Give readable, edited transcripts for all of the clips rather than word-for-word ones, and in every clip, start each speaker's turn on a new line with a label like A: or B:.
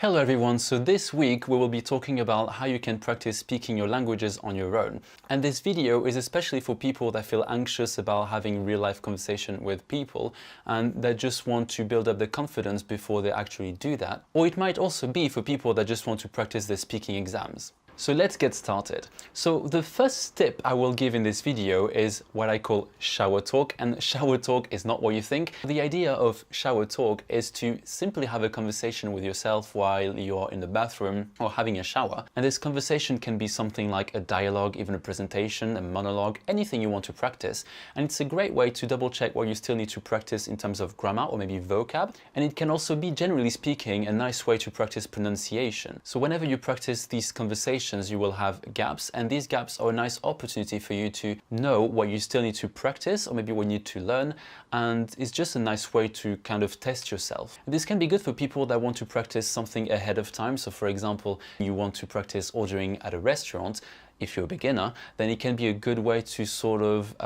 A: Hello everyone, so this week we will be talking about how you can practice speaking your languages on your own. And this video is especially for people that feel anxious about having real-life conversation with people and that just want to build up their confidence before they actually do that. Or it might also be for people that just want to practice their speaking exams. So let's get started. So the first tip I will give in this video is what I call shower talk, and shower talk is not what you think. The idea of shower talk is to simply have a conversation with yourself while you're in the bathroom or having a shower. And this conversation can be something like a dialogue, even a presentation, a monologue, anything you want to practice. And it's a great way to double check what you still need to practice in terms of grammar or maybe vocab. And it can also be, generally speaking, a nice way to practice pronunciation. So whenever you practice these conversations, you will have gaps, and these gaps are a nice opportunity for you to know what you still need to practice or maybe what you need to learn, and it's just a nice way to kind of test yourself. This can be good for people that want to practice something ahead of time. So for example, you want to practice ordering at a restaurant. If you're a beginner, then it can be a good way to sort of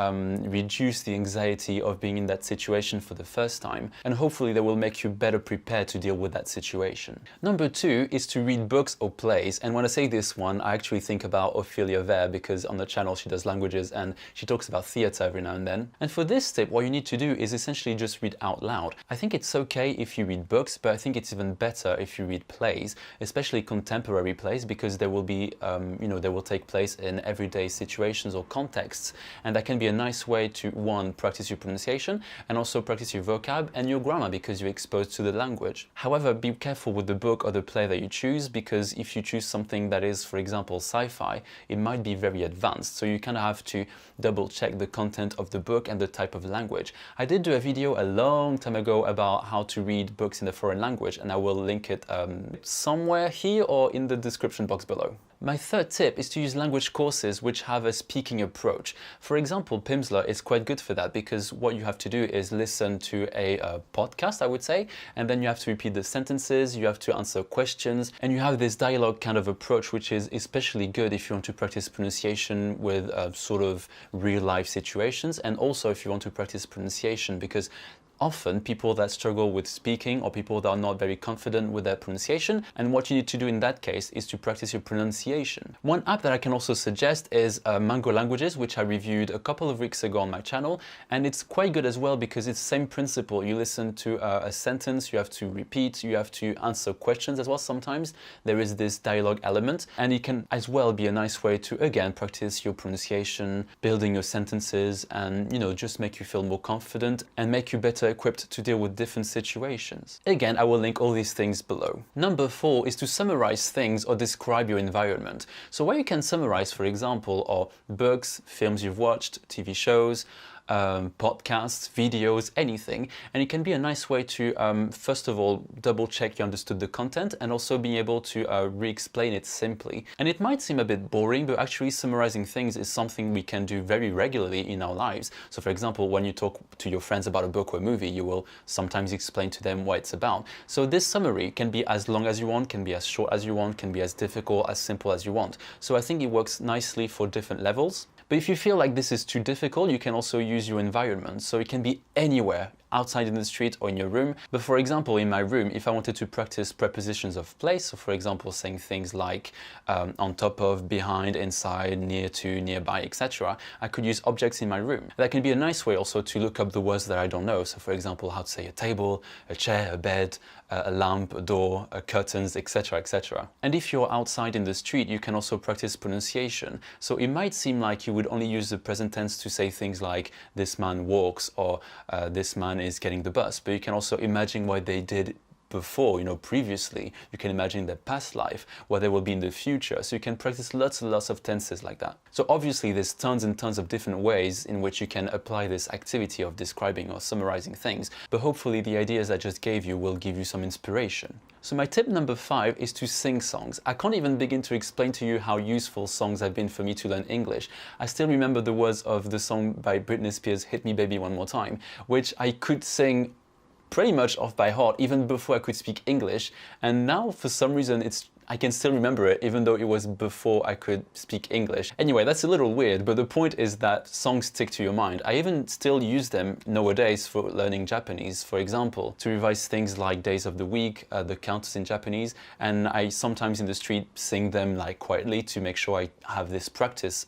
A: reduce the anxiety of being in that situation for the first time, and hopefully that will make you better prepared to deal with that situation. Number two is to read books or plays, and when I say this one, I actually think about Ophelia Vare, because on the channel she does languages and she talks about theatre every now and then. And for this tip, what you need to do is essentially just read out loud. I think it's okay if you read books, but I think it's even better if you read plays, especially contemporary plays, because there will be, they will take place in everyday situations or contexts, and that can be a nice way to, one, practice your pronunciation and also practice your vocab and your grammar because you're exposed to the language. However, be careful with the book or the play that you choose, because if you choose something that is, for example, sci-fi, it might be very advanced, so you kind of have to double check the content of the book and the type of language. I did do a video a long time ago about how to read books in a foreign language, and I will link it somewhere here or in the description box below. My third tip is to use language courses which have a speaking approach. For example, Pimsler is quite good for that, because what you have to do is listen to a podcast, I would say, and then you have to repeat the sentences, you have to answer questions, and you have this dialogue kind of approach, which is especially good if you want to practice pronunciation with sort of real life situations, and also if you want to practice pronunciation, because often people that struggle with speaking or people that are not very confident with their pronunciation, and what you need to do in that case is to practice your pronunciation. One app that I can also suggest is Mango Languages, which I reviewed a couple of weeks ago on my channel, and it's quite good as well because it's the same principle. You listen to a sentence, you have to repeat, you have to answer questions as well. Sometimes there is this dialogue element, and it can as well be a nice way to again practice your pronunciation, building your sentences, and just make you feel more confident and make you better equipped to deal with different situations. Again, I will link all these things below. Number four is to summarize things or describe your environment. So what you can summarize, for example, are books, films you've watched, TV shows, podcasts, videos, anything, and it can be a nice way to first of all double check you understood the content, and also being able to re-explain it simply. And it might seem a bit boring, but actually summarizing things is something we can do very regularly in our lives. So for example, when you talk to your friends about a book or a movie, you will sometimes explain to them what it's about. So this summary can be as long as you want, can be as short as you want, can be as difficult, as simple as you want. So I think it works nicely for different levels. But if you feel like this is too difficult, you can also use your environment. So it can be anywhere, outside in the street or in your room. But for example, in my room, if I wanted to practice prepositions of place, so for example, saying things like on top of, behind, inside, near to, nearby, etc., I could use objects in my room. That can be a nice way also to look up the words that I don't know. So for example, how to say a table, a chair, a bed, a lamp, a door, curtains, etc., etc. And if you're outside in the street, you can also practice pronunciation. So it might seem like you would only use the present tense to say things like this man walks, or this man is getting the bus, but you can also imagine what they did before, previously. You can imagine their past life, what they will be in the future. So you can practice lots and lots of tenses like that. So obviously there's tons and tons of different ways in which you can apply this activity of describing or summarizing things, but hopefully the ideas I just gave you will give you some inspiration. So my tip number 5 is to sing songs. I can't even begin to explain to you how useful songs have been for me to learn English. I still remember the words of the song by Britney Spears, "Hit Me Baby One More Time," which I could sing pretty much off by heart even before I could speak English, and now for some reason I can still remember it even though it was before I could speak English. Anyway, that's a little weird, but the point is that songs stick to your mind. I even still use them nowadays for learning Japanese, for example, to revise things like days of the week, the counters in Japanese, and I sometimes in the street sing them like quietly to make sure I have this practice,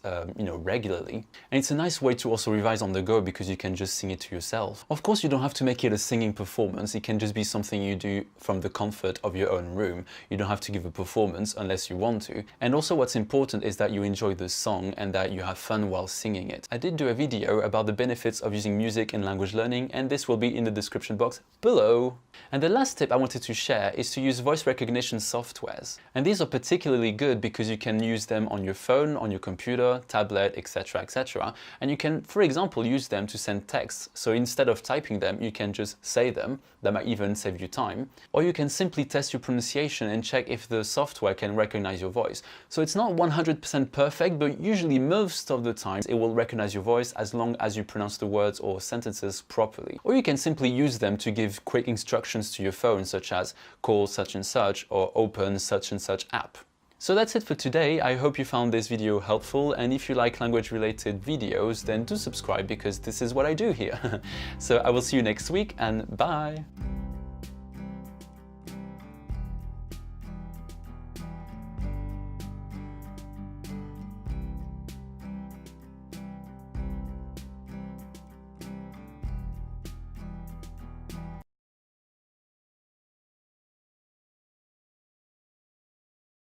A: regularly. And it's a nice way to also revise on the go because you can just sing it to yourself. Of course, you don't have to make it a singing performance. It can just be something you do from the comfort of your own room. You don't have to give a performance unless you want to. And also what's important is that you enjoy the song and that you have fun while singing it. I did do a video about the benefits of using music in language learning, and this will be in the description box below. And the last tip I wanted to share is to use voice recognition softwares. And these are particularly good because you can use them on your phone, on your computer, tablet, etc., etc. And you can, for example, use them to send texts. So instead of typing them, you can just say them. That might even save you time. Or you can simply test your pronunciation and check if the software can recognize your voice. So it's not 100% perfect, but usually most of the time it will recognize your voice as long as you pronounce the words or sentences properly. Or you can simply use them to give quick instructions to your phone, such as call such and such or open such and such app. So that's it for today. I hope you found this video helpful, and if you like language related videos, then do subscribe because this is what I do here. So I will see you next week, and bye!